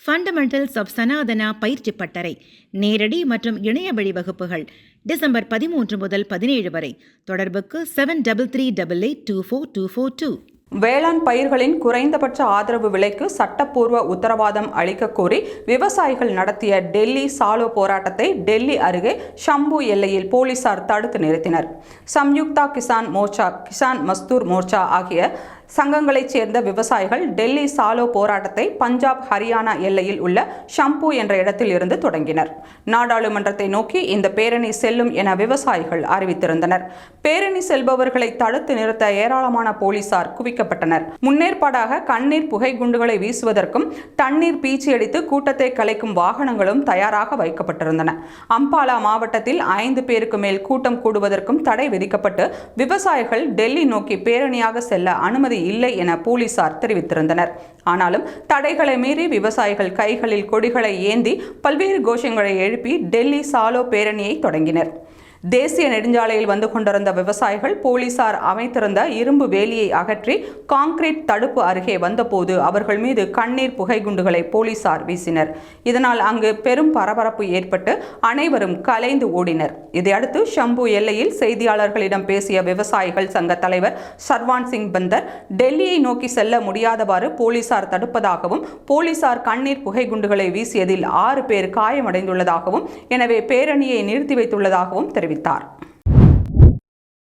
Fundamentals of Sanatana பயிற்சி பட்டறை, நேரடி மற்றும் இணைய வழி வகுப்புகள் டிசம்பர் 13 முதல் 17 வரை. தொடர்புக்கு 7338824242. வேளாண் பயிர்களின் குறைந்தபட்ச ஆதரவு விலைக்கு சட்டப்பூர்வ உத்தரவாதம் அளிக்க கோரி விவசாயிகள் நடத்திய டெல்லி சாலோ போராட்டத்தை டெல்லி அருகே ஷம்பு எல்லையில் போலீசார் தடுத்து நிறுத்தினர். சம்யுக்தா கிசான் மோர்ச்சா, கிசான் மஸ்தூர் மோர்ச்சா ஆகிய சங்கங்களைச் சேர்ந்த விவசாயிகள் டெல்லி சாலோ போராட்டத்தை பஞ்சாப், ஹரியானா எல்லையில் உள்ள ஷம்பு என்ற இடத்தில் இருந்து தொடங்கினர். நாடாளுமன்றத்தை நோக்கி இந்த பேரணி செல்லும் என விவசாயிகள் அறிவித்திருந்தனர். பேரணி செல்பவர்களை தடுத்து நிறுத்த ஏராளமான போலீசார் குவிக்கப்பட்டனர். முன்னேற்பாடாக கண்ணீர் புகை குண்டுகளை வீசுவதற்கும் தண்ணீர் பீச்சியடித்து கூட்டத்தை கலைக்கும் வாகனங்களும் தயாராக வைக்கப்பட்டிருந்தன. அம்பாலா மாவட்டத்தில் 5 பேருக்கு மேல் கூட்டம் கூடுவதற்கும் தடை விதிக்கப்பட்டு விவசாயிகள் டெல்லி நோக்கி பேரணியாக செல்ல அனுமதி இல்லை என போலீசார் தெரிவித்திருந்தனர். ஆனாலும் தடைகளை மீறி விவசாயிகள் கைகளில் கொடிகளை ஏந்தி பல்வேறு கோஷங்களை எழுப்பி டெல்லி சாலோ பேரணியை தொடங்கினர். தேசிய நெடுஞ்சாலையில் வந்து கொண்டிருந்த விவசாயிகள் போலீசார் அமைத்திருந்த இரும்பு வேலியை அகற்றி கான்கிரீட் தடுப்பு அருகே வந்தபோது அவர்கள் மீது கண்ணீர் புகை குண்டுகளை போலீசார் வீசினர். இதனால் அங்கு பெரும் பரபரப்பு ஏற்பட்டு அனைவரும் கலைந்து ஓடினர். இதையடுத்து ஷம்பு எல்லையில் செய்தியாளர்களிடம் பேசிய விவசாயிகள் சங்க தலைவர் சர்வான் சிங் பந்தர், டெல்லியை நோக்கி செல்ல முடியாதவாறு போலீசார் தடுப்பதாகவும், போலீசார் கண்ணீர் புகை குண்டுகளை வீசியதில் 6 பேர் காயமடைந்துள்ளதாகவும், எனவே பேரணியை நிறுத்தி வைத்துள்ளதாகவும் தெரிவித்தார்.